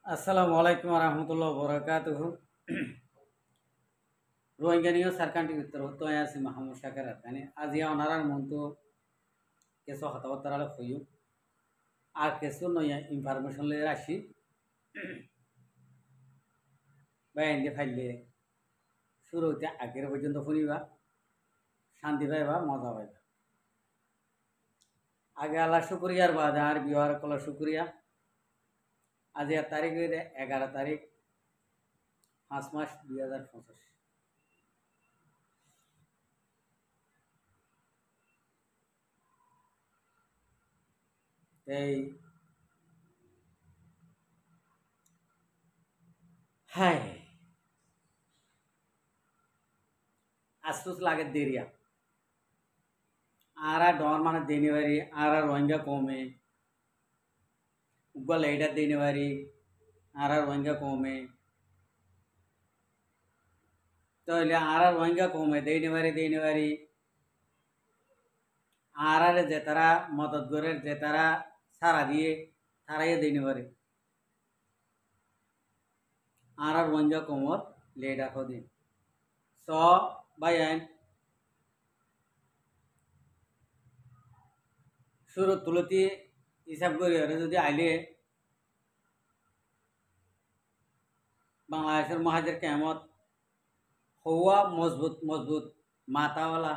আসসালামু আলাইকুম রহমতুল্লাহ বরকাতুহ। রোহিঙ্গা নিয়ে সারকান্টি উত্তর হতো আছি মাহমুদ শাকের আতানি আজি অনারার মন্তু কিছু কথাবার্তা হইও আর কিছু নয়া ইনফরমেশন লয়ে আসি বাইন্দে ফাইলে শুরু হইতে আগের পর্যন্ত শুনিবা, শান্তি পাইবা, মজা পাইবা। আগে আল্লাহ শুক্রিয়ার বাদে আর বিহার কলা শুক্রিয়া। আজ এর তারিখ হইলে 11 তারিখ 5 মাস 2025। এই হাই আফসোস লাগে দেরিয়া आरा डॉन माने देने वाली आरा रोहिंग्या कौमे उग्गा लेडा देने वाली आरा रोहिंग्या कौमे तो इले आरा रोहिंग्या कौमे देने वाली आरा रे जेतारा मदद करे जेतारा सारा दिए सारा ये देने वाली आरा रोहिंग्या कौमर लेडा को दिन सो बायन शुरू तुलती हिसाब करी যদি আইলে বাংলাদেশের মহাজের কেমত হওয়া মজবুত মজবুত মাতাওয়ালা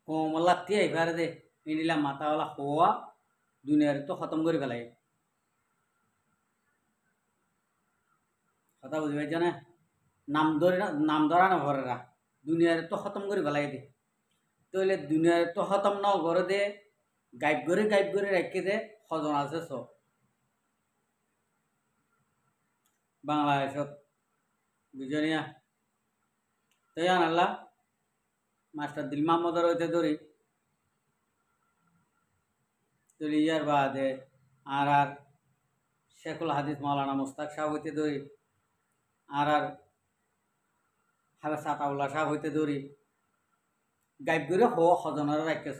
কোমলা তিয়াই পারে দে ইনিলা মাতাওয়ালা হওয়া দুনিয়ার তো খতম করে ফেলাই। কথা বুঝি পাইছ না? নাম ধরা না ভরেরা দুনিয়ার তো খতম করে ফেলাই দে। তাহলে দুনিয়ার তো খতম ন করে দে গাইব করে রেখে দে সজন আছে সব বাংলাদেশত বুঝনিয়া। তাই আনাল্লাহ মাস্টার দিল মাহমুদর হইতে ধরি তুলি ইয়ার বাদে আর শেখুল হাদিস মৌলানা মুস্তাক সাহেব হইতে ধরি আর হাফেজ সাতাউল্লাহ সাহেব হইতে ধরি গাইব করে সজনের রাখেছ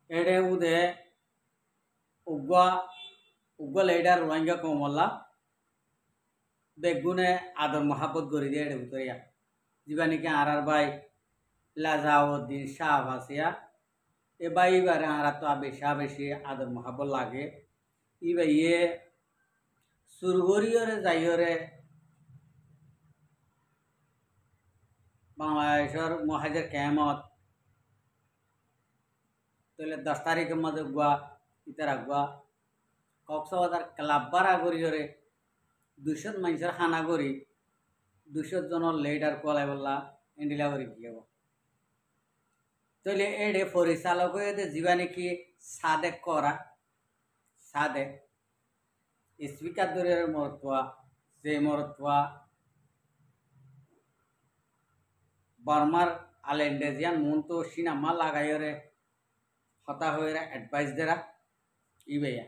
এডে উদে উগ্গা লেডার রোহিঙ্গা কমল্লা বেগুনে আদর মহাব্বত করি দিয়ে এডে উতরিয়া যা নাকি আর ভাই লাজাউদ্দিন শাহ ভাসিয়া এ ভাই এবারে আর তো বেশি আদর মহাব্বত লাগে ই ভাইয়ে সুরগরিয়রে যাইয়রে বাংলাদেশের মহাজের কেমত তাহলে 10 তারিখের মধ্যে গুয়া ইতারা গুয়া কক্সবাজার ক্লাববারা করিয়রে 200 মানুষের হানা করি 200 জনের লেডার কলাই বললা এন্ডিলা করি গিয়ে তাহলে এডে পরিচালক হয়ে যা নাকি সাদেক করা সাদেক স্পিকার দরের মরতুয়া যে মরতুয়া বার্মার আলেন্ডেজিয়ান মন তো সিনেমা লাগাইরে হতা হয়ে অ্যাডভাইস দেরা ইবেয়া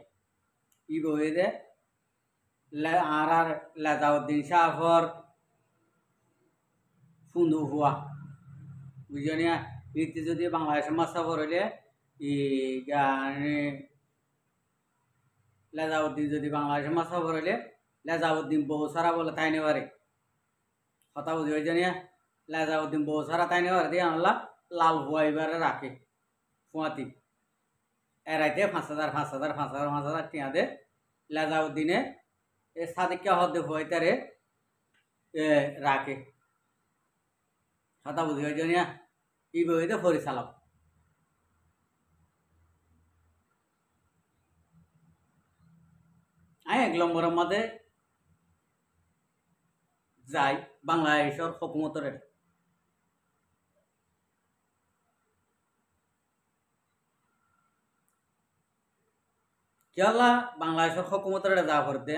ইবে দে আর লাজাউদ্দিন শাহর ফুন্দু হুয়া বুঝনিয়া ইতি যদি বাংলাদেশের মাসা হইলে ই গানে লাজাউদ্দিন যদি বাংলাদেশের মাসা হইলে লাজাউদ্দিন বহু সারা বলে তাই নেবারে কথা বুঝি হয়েছে লাজাউদ্দিন বহু সারা তাই নেবার দিয়ে আনলা লাল হুয়া এবারে রাখে ফুয়াতি এরাইতে 5,000 টিয়া দে লাজাউদ্দিনে এ সাদিককে হদ্দে হুয়াইতারে রাখে কথা বুঝি হয়েছে ই বইতে পরিচালক আমি 1 নম্বরের মধ্যে যাই বাংলাদেশের হুকুমতের কেলা বাংলাদেশের হুকুমতের যা করতে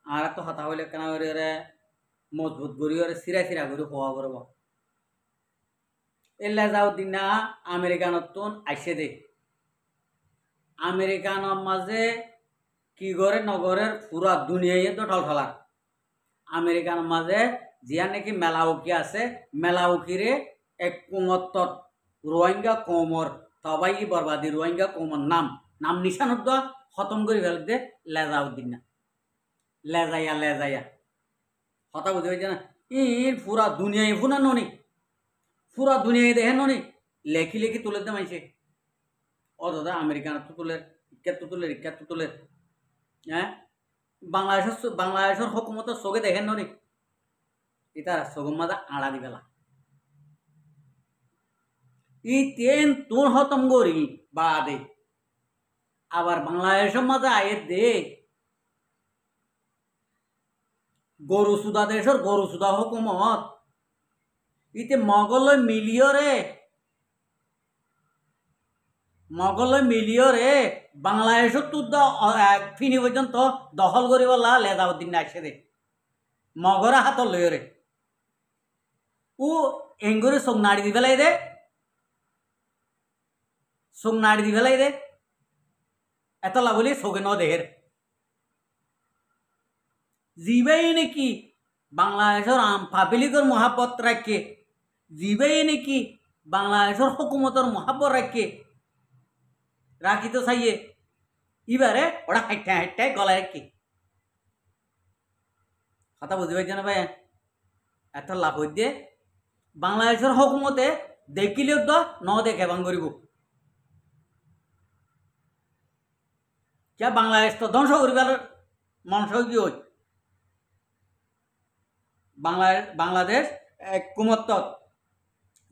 আর তো হতা হইলে কেন মজবুত করি সিরা করে হওয়া করব এলা যাও দিনা আমেরিকানতন আইসে দে আমেরিকানের মাঝে কি করে নগরের পুরা দুনিয়ায় তো ঠলঠলার আমেরিকার মাঝে জিয়া নাকি মেলাউকি আছে মেলাউকিরে এক কুমত্তর রোহিঙ্গা কমর তবাই বরবাদী রোহিঙ্গা কমর নাম নিশানত খতম করে ফেলে দে লেজাউদ্দিন না লেজাইয়া কথা বুঝতে পারছে না পুরা দুনিয়ায় ফুনা ননি পুরা দুনিয়ায় দেখে ননি লেখি তুলে দে মাইছে অথচ আমেরিকান তো তুলে হ্যাঁ বাংলাদেশের হকুমতের চোখে দেখেন ননি ইতার চোখের মাঝে আড়া দি পেলা তেন তোর হতম করি বাদে আবার বাংলাদেশের মাঝে আয়ে দে গরু সুদা দেশের গরু সুদা হুকুমত ইতে মগল মিলিয় রে বাংলাদেশের তো ফিনি পর্যন্ত দখল করিবলা লেজাউদ্দিন আসে দে মগরা হাত লয় রে ও এঙ্গুরে চোখ নাড়ি দি ফেলাই দে এত লাভলি চোখে ন দেহের জিবাই নাকি বাংলাদেশের পাবলিকের মহাপত রাখে জিবাই নাকি বাংলাদেশের হুকুমতের মহাপত রাখি তো চাইয়ে এবারে ওরা হাইটায় গলায় রাখি কথা বুঝতে পারছে না ভাই এত লাভ হইতে বাংলাদেশের হুকুমতে দেখিলেও তো ন দেখে ভাঙ করিব क्या बांग्लादेश तो ध्वंस कर मंश কি হই বাংলাদেশ কুমত্ত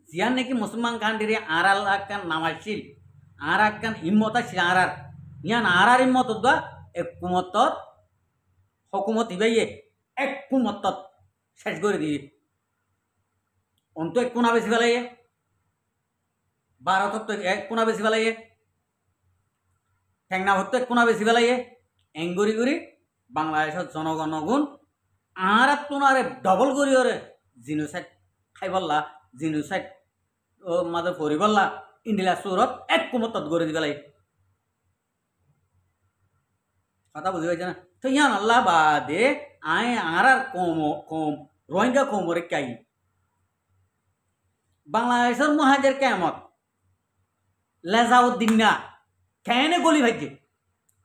জিয়ান নাকি মুসলমান কান্ট্রি আড়াল আকান নামাইছিল আর আকান হিম্মত আছিল আর ইয়ান আর হিম্মত দা এক কুমত্ত হকুমত ইবাইয়ে এক কুমত্ত শেষ করে দিয়ে অন্ত এক কোনা বেশি ফেলাইয়ে ভারতত তো এক কোনা বেশি ফেলাইয়ে ঠেংনা ভর্ত এক কোনা বেশি ফেলাইয়ে এঙ্গুরি গুড়ি বাংলাদেশের জনগণগুণ আর তোনারে ডবল করি ওরে জিনোসাইড খাই বললা জিনোসাইড মাঝে পরি বললা ইন্ডিয়া সুরত এক কুমত গড়ে দি পেলাই কথা বুঝি পাইছে না তো ইয়ান আল্লাহ বাদে আয় আর কম রোহিঙ্গা কমরে কাই বাংলাদেশের মহাজের কেমত লেজাউদ্দিন না কেনে গলি ভাইছে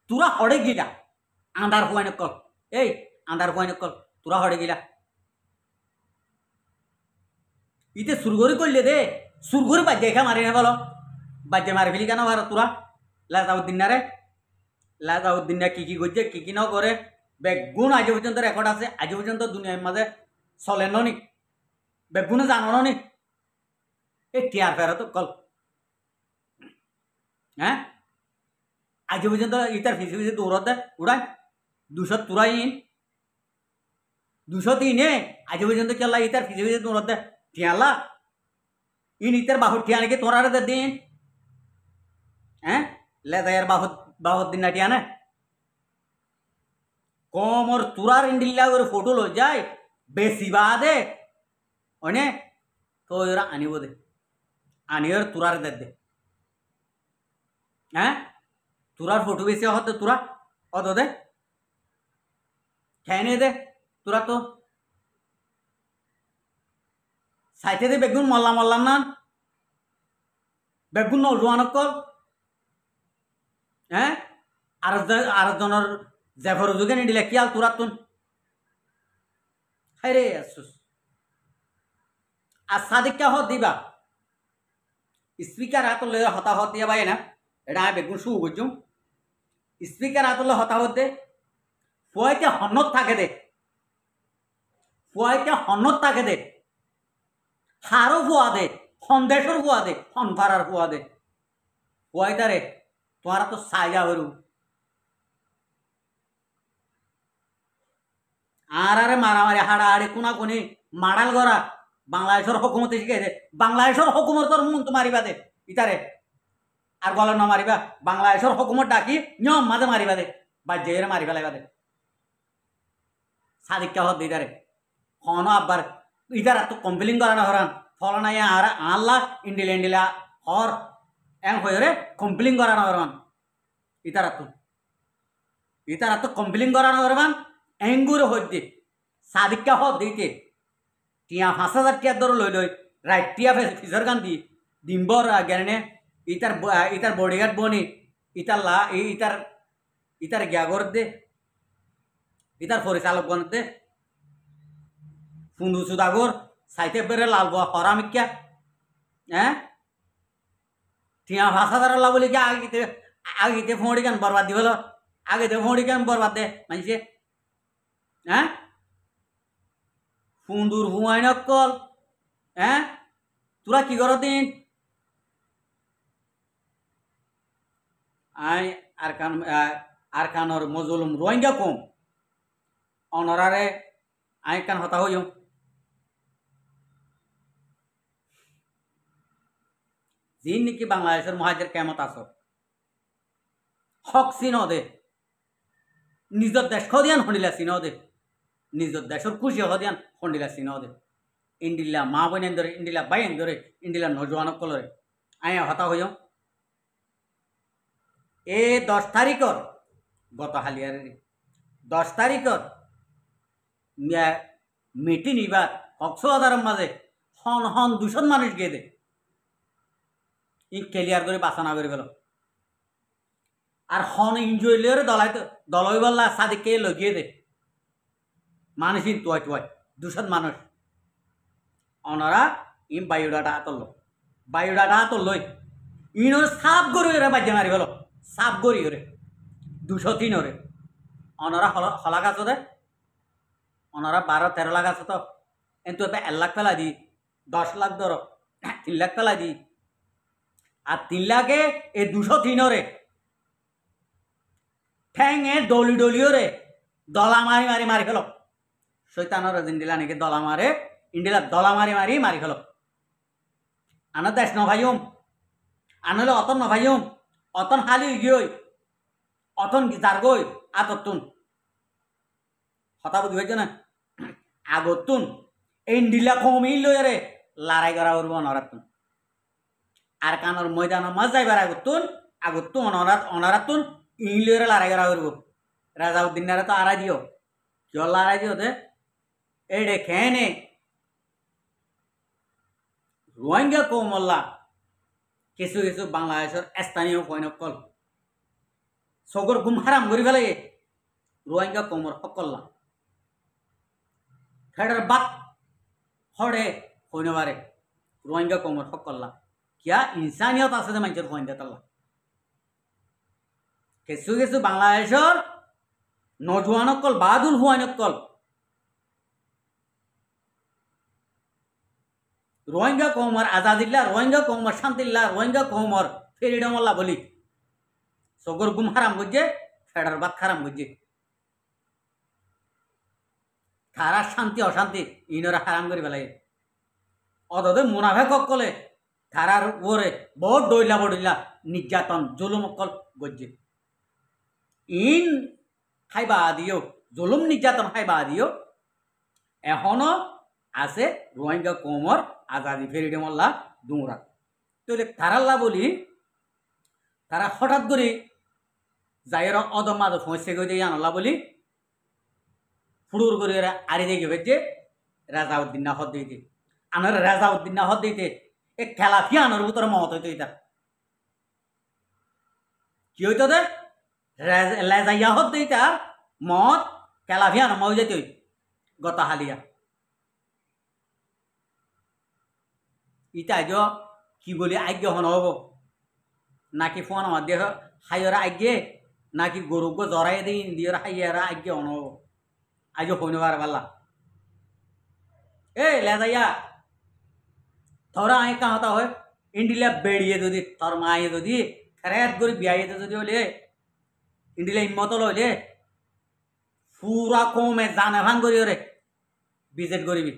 তোরা হড়ে গিলা আন্ধার হুয়াই নকল এই আন্ধার হুয়াই নকল তোরা হড়ে গিলা ইতে সুরগরি করলে দে সুরগরি বাজ্যে খা মারি না বলো বাজ্যে মারি ফেলি কেন ভারত তোরা লেজাউদ্দিন না রে লেজাউদ্দিন না কি করছে কি ন করে বেগুন আজ পর্যন্ত রেকর্ড আছে আজ পর্যন্ত দুনিয়ার মাঝে চলে নি বেগুনে জানো নি এই টিয়ার ফেরত কল হ্যাঁ আজ পর্যন্ত ইতার ফিসি ফিসি দৌড়ত দে উড়াই 200 তুরাই 203 আজ পর্যন্ত কেলা ইতার ফিসি ফিসি দৌড়ত দে টিয়ালা ইন ইতার বাহুর টিয়া নাকি তোরারে দে দিন হ্যাঁ লে তাইয়ার বাহুর দিন না টিয়া না কমর তুরার ইন্ডিল্লা করে ফটো লো যায় বেশি বাদে অনে তো এরা আনিব দে আনিয়র তুরার দে হ্যাঁ तुरार फोटो बेसि होते तुरा अत दे खेने दे तुरा तो साइते दे बेगुन मल्ला ना बेगुन नौजवान कल हैं आर जनर जेफर जुगे निदिले कियाल तुरा तुन हाय रे आसुस आ सादिक क्या हो दिबा स्पीकर आतो ले हता हत दिया भाई ना एडा बेगुन शु बुझुम स्पीकर आतले হতাহত দে ফুয়াইতে হনত থাকে দে হারো ফুয়া দে সন্দেশর ফুয়া দে হনফারার ফুয়া দে ফুয়াইতারে তোমারা তো সাইয়া হরু আরে মারামারি হাড়াহাড়ি কোনা কোনি মাড়াল গড়া বাংলাদেশের হুকুমতে শিখাই দে বাংলাদেশের হুকুমতর মন তো মারিবা দে ইতারে আর গলা ন মারিবা বাংলাদেশের হুকুমত ডাকি নিয়ম মাঝে মারিবা দে বাজ্যের মারি ফেলাইবা দে সাদিকা হত দিদারে হন আব্বার ইদার তো কমপ্লেন করা না হরান ফলনা আর আল্লাহ ইন্ডিলা হর এং হয়ে কমপ্লেন করা না হরান ইতার তো কমপ্লেন করা না হরবান এঙ্গুরে হইতে সাদিকা হত দিতে টিয়া 5000 টিয়া ধরে লই রাইট টিয়া ফিসর গান দি ডিম্বর গেনে ইতার বডিগার্ড বনি ইতার লা ইতার ইতার গ্যাগর দে ইতার পরিচালক গণ দে ফুন্দু সুদাগর সাইতে বেড়ে লাল হরামিকা হ্যাঁ টিয়া ভাষা দ্বারা বলি কি আগিতে ফোঁড়ি কেন বরবাদ দি হলো আগেতে ফোঁড়ি কেন বরবাদ দে মানছে হ্যাঁ ফুন্দুর হুয়াই নকল হ্যাঁ তোরা কি কর দিন আই আরকানর মজলুম রোহিঙ্গা কম অনরারে আই কান হতা হইম যিন নাকি বাংলাদেশের মহাজের কেমত আস হক চিন দে নিজের দেশ দিয়ান শুনিলা চিন দে নিজের দেশের খুশি দিয়ান শুনিলা চিন দে ইন্ডিলা মা বোন ধরে ইন্ডিলা বাইন ধরে ইন্ডিলা নজওয়ানক কলরে আই হতা হইম এ 10 তারিখর গত হালিয়ার 10 তারিখর মিটিং ইবার কক্সবাজারের মাঝে হন হন 200 মানুষ গিয়ে দে ই ক্লিয়ার করে বাঁচানা করে গেল আর হন ইঞ্জয়লের দলাই বললা সাদিককে লগিয়ে দে মানুষ টুয়াই টুয়াই 200 মানুষ অনারা ইম বায়োডাটা আতল ইনো সাপ গরু এরা বাজ্যা মারি গেল সাপ গরি ওরে 203 ওরে অনারা হলা গাছ দে অনারা 12-13 লাখ আছে তো কিন্তু এবার 1 লাখ পেলা দি 10 লাখ ধরো 3 লাখ পেলা দি আর 3 লাখে এই 203 ওরে ঠ্যাঙে ডলি ওরে দলা মারি ফেল শৈতানর ইন্ডিলা নাকি দলা মারে ইন্ডিলা দলা মারি ফেল আনার দেশ নভাইম আনলে অতন নভাইম অতন হালি গিয়ে অতন জারগই আততুন হতা বুঝি হয়েছে না আগতুন ইন্ডিলা কমি লইরে লড়াই করা উঠব অনরাতুন আর কানর ময়দান মাছ যাইবার আগতুন অনরাতুন ইং লইরে লড়াই করা উঠব রাজাউদ্দিনারে তো আড়াই দিও কিয় লড়াই দিও দে এই দেখেনে রোহিঙ্গা কৌমল্লা কিছু কিছু বাংলাদেশের স্থানীয় সৈনকল চকুর ঘুম হারাম করে ফেলে রোহিঙ্গা কৌমর সকল্লা খেড়ার বাত হরে সৈন্যবারে রোহিঙ্গা কৌমর সকল্লা কিয়া ইনসানিয়ত আছে যে মানুষের সৈন্য তাল্লা কিছু কিছু বাংলাদেশের নজওয়ানকল বাহাদুর হুয়ানকল রোহিঙ্গা কৌমর আজাদিল্লা রোহিঙ্গা কৌমর শান্তিল্লা রোহিঙ্গা কৌমর ফ্রিডমল্লা বলি চকুর গুম হারাম করছে ফেডার বাদ খারাম করছে তারা শান্তি অশান্তি ইনরা হারাম করে ফেলাই অদে মুনাফে কলে তারার ওরে বহুত ডইলা নির্যাতন জুলুম অকল গজ্জে ইন খাইবা দিও জুলুম নির্যাতন খাইবা দিও এখনো আছে রোহিঙ্গা কৌমর আজাদি ফ্রিডমল্লা দুমরা তাহলে তারাল্লা বলি তারা হঠাৎ করে যাইর অদমাদ ফসে গই দিয়ে আনলা বলি ফুড়ুর করে আড়ি দিয়ে গেবে যে রাজাউদ্দিন হদ দিতে আনার রাজাউদ্দিন হদ দিতে এ খেলাফি আনার ভিতরে মত হইতো এটা কি হইতো দে লেজাইয়া হদ দিতে মত খেলাফি আনা মৌ যেত গতা হালিয়া ইটা আজ কি বলি আজ্ঞ হন হব নাকি ফোন আমার দেহ হাইরা আজ্ঞে নাকি গরুক জরাই দিই দিয়ে হাইয়ারা আজ্ঞ হন হব আজ হইনবার পাল্লা এ লেজাইয়া তোরা আই কাহতা হয় ইন্ডিলা বেড়িয়ে যদি তোর মায়ে যদি খেরাত করে বিয়াইয়ে যদি হলে ইন্ডিলা ইম্মত লইলে পুরা কমে জানে ভাঙ করি রে বিজেট করিবি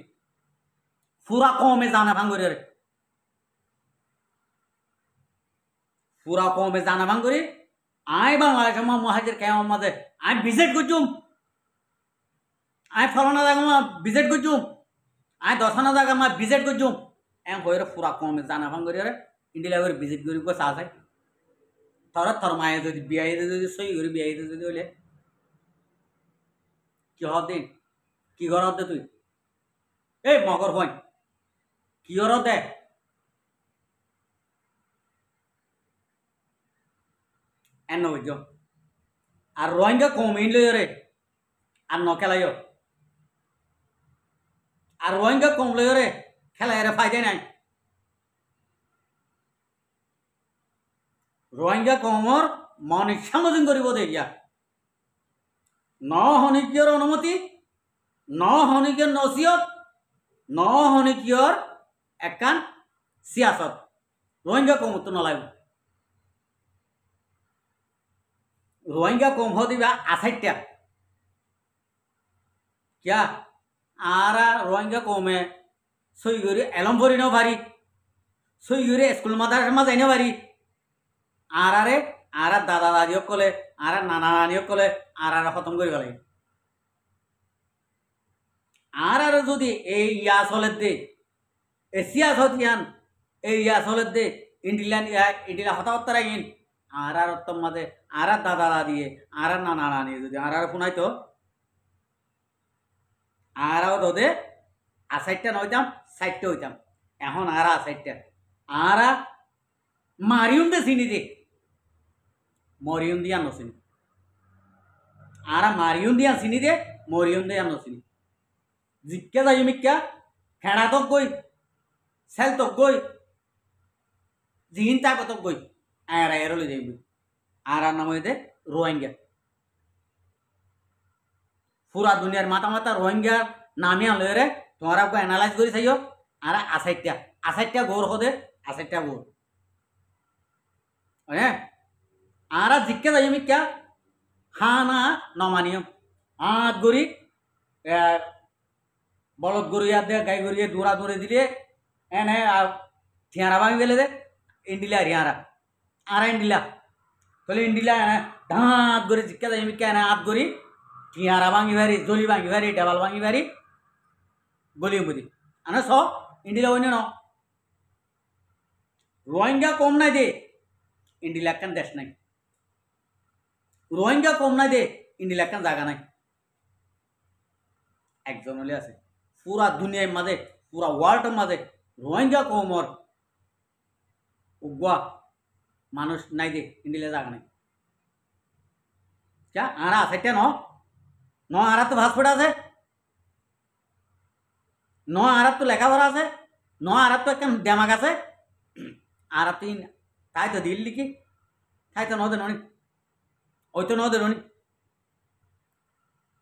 পুরা কমে জানে ভাঙ করি রে পুরা কমে জানা ভাঙ করি আই বাংলাদেশ মহাজের কেমন মাঝে আই ভিজিট করছুম আই ফলানা জায়গা মা ভিজিট করছুম আই দশানা জায়গা মা ভিজিট করছুম এম হয়ে পুরা কমে জানা ভাঙ করি ইন্ডিয়া করে ভিজিট করি চা চাই তোর মায়ে যদি বিয়াইতে যদি সই করি বিয়াইতে যদি হলে কি হদিন কি ঘর দে তুই এই মগর ভয় কি ঘর দে এন বুঝ আর রোহিঙ্গা কমিন লই রে আর ন খেলাইও আর রোহিঙ্গা কম লই রে খেলাই রে ফায়দা নাই রোহিঙ্গা কমর মনিক সাংগঠন করিব দেখিয়া ন হনিকিয়র অনুমতি ন হনিকিয়র নসিয়ত ন হনিকিয়র একান সিয়াসত রোহিঙ্গা কম তো নলাইব রোহিঙ্গা কম দিবা আসাইটা क्या आरा रोहिंग्या कौमे सईगरी एलम भरी न भारी सईगरी स्कूल मादार मजाई न भारी आरा रे आरा दादा दादी कले आरा नाना नानी कले आरा खत्म कर गले आरा যদি এই ইয়া চলে দে এশিয়া সতিয়ান এই ইয়া চলে দে ইন্ডিয়ান ইন্ডিয়া হতাহত্তরা ইন আরার উত্তম মাঝে আরা দাদা দাদি আরা নানা নানি যদি আরার শুনাইতো আরাও দোদে আসাইটটা নইতাম সাইটটা হইতাম এখন আরা আসাইটটা আরা মারিউম দে চিনি দে মরিয়ম দিয়া নচিনি আরা মারিউম দিয়া চিনি দে মরিয়ম দিয়া নচিনি জিক্কা যাই মিক্কা খেড়া তক গই সেল তক গই জিহিন তাকতক গই আরা এরলে যাইব আরার নাম হইতে রোহিঙ্গা पूरा दुनियार माता माता रोहिंग्या नामे आलो रे तुम्हारा को एनालाइज करी चाहिए आरा आसाइट्या गोर हो दे आसाइट्या गोर अरे आरा जिक्के जाइए मी क्या हाँ ना नमानियम हाथ गोरी बलद गोरी याद दे गाय गोरी दूरा दूरे दिले एने थियारा बांग बेले दे इंडिला रियारा आरा इंडिला तो इंडिला हाथ गोरी जिक्के जाइए मी क्या हाथ गोरी टियारा बांगी भारी जोली बांगी भारी डबल बांगी भारी गोली बुदी आना सो इंडिया होने न रोहिंग्या कम ना दे इंडिया का देश नहीं रोहिंग्या कम ना दे इंडिया का जागा नहीं একজন হলে আছে পুরা দুনিয়ার মাঝে পুরা ওয়ার্ল্ডের মাঝে রোহিঙ্গা কম और উগা মানুষ নাই দে ইন্ডিয়া জায়গা নাই क्या आरा আছে ন ন আরা তো ভাস্পট আছে ন আরা তো লেখাপড়া আছে ন আরা তো একটা ড্যামাক আছে আর তিন তাই তো দিল্লি কি তাই তো নদে ননি ওই তো নদে ননি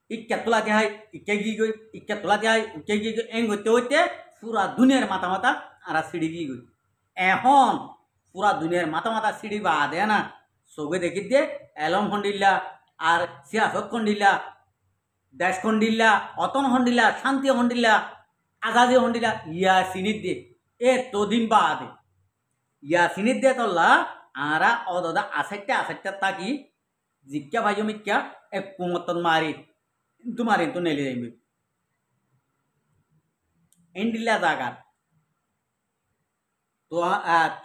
ইক্কা তোলাতে হয় ইক্কা গিয়ে গই ইক্কা তোলাতে হয় ইক্কা গিয়ে গই এং হইতে হইতে পুরা দুনিয়ার মাথা মাথা আর সিঁড়ি গিয়ে গই এখন পুরা দুনিয়ার মাথা মাথা সিঁড়ি বা দেয় না সবে দেখি দিয়ে এলম হন্ডিল্লা আর সিয়াসত খন্ডিল্লা দেশ খন্ডিল্লা অতন হন্ডিল্লা শান্তি হন্ডিল্লা আজাদি হন্ডিল্লা ইয়া সিনিত দে এ তোদিন বা দে ইয়া সিনিত দে তোল্লা আরা অদা আসাইটা তাকি জিক্কা ভাইজো মিক্কা এক কুমতন মারি तुम्हारे तो नेले जाएंगे इंडिया जागार तो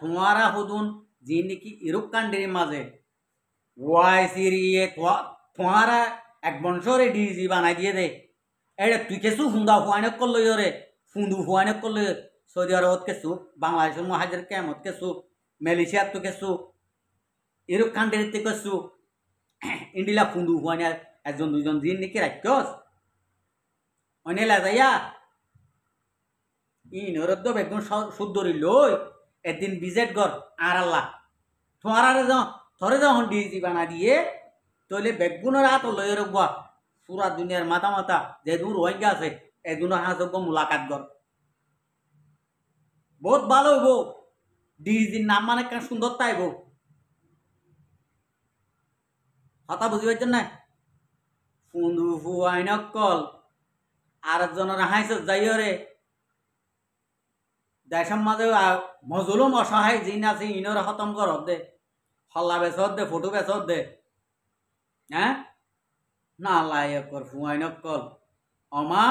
तुम्हारा हुदून जिन की इरुक कांडेरी माजे वाई सीरिये तुम्हारा एक बंशोरे डीजी बनाई दिए दे एडे तुई केसु हुंदा हुआने कोल्लो योरे फुंदू हुआने कोल्लो सऊदी अरब केसु बांग्लादेश महाजर केमत केसु मलेशिया तो केसु इरुक कांडेरी ते केसु इंडिया फुंदू हुआने একজন দুইজন জিন নাকি রাখছস অনেলা যাইয়া ইনরদ্দ বেগুন শুদ্ধরি লই একদিন ভিজিট কর আর আল্লাহ তোমারে যাও থরে যখন ডিজি বানা দিয়ে তইলে বেগুনের হাত লই রগবা পুরা দুনিয়ার মাথা মাথা যে দূর রোহিঙ্গা আছে এগুনের হাত যোগ্য মুলাকাত কর বহুত ভালো হইব ডিজির নাম মানে কেন সুন্দর তাইব কথা বুঝি পাইছেন না ফুন্দু ফুয়াইন কল আর একজনের হাইছে যাইরে দেশের মাঝে মজলুম অসহায় জিন আছে ইনর খতম কর দে হল্লা বেচত দে ফটো বেচত দে হ্যাঁ না লাইকর ফুয়াইন কল অমা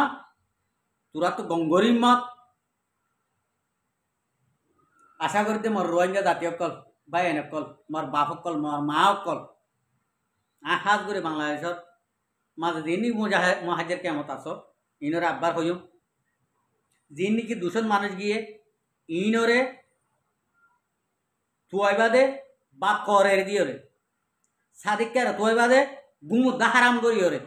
তোরা তো গঙ্গরির মত আশা করতে মোর রোহিঙ্গা জাতীয় কল ভাই এনে কল মোর বাপ কল মোর মা কল আহাজ করে বাংলাদেশের মাঝে যিনি মহাজের কেমত আছো ইনরে আব্বার হইম যিনি কি দুশন মানুষ গিয়ে ইনরে থুয়াইবা দে বা করে দিয়ে রে সাদিককে তোই বাদে গুমুদ্দা হারাম করি ওরে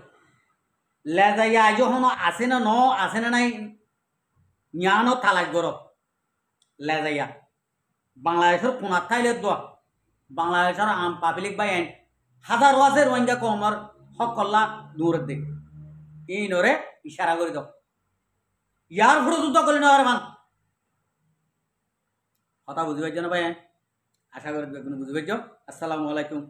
লেজাইয়া আজ হনো আছে না ন আছে না নাই জ্ঞানও তালাক গর লেজাইয়া বাংলাদেশের কোনার থাইলে দোয়া বাংলাদেশের আম পাবলিক বাই আইন হাজার আছে রোহিঙ্গা কমর হক কল্লা দূরের দিক এই নরে ইশারা করে দাও ইয়ার ফুটো যুদ্ধ করলে না মান কথা বুঝি পাইছ না ভাই আশা করি বেগুন বুঝি পাইছ আসসালামু আলাইকুম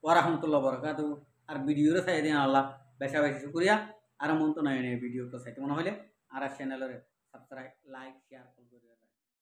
ওয়া রাহমাতুল্লাহি ওয়া বারাকাতুহু আর ভিডিওরে চাই দিন আল্লাহ বেশা বেশি শুকরিয়া আর মন তো নাই ভিডিও তো চাইতে মনে হইলে আর চ্যানেলের সাবস্ক্রাইব লাইক শেয়ার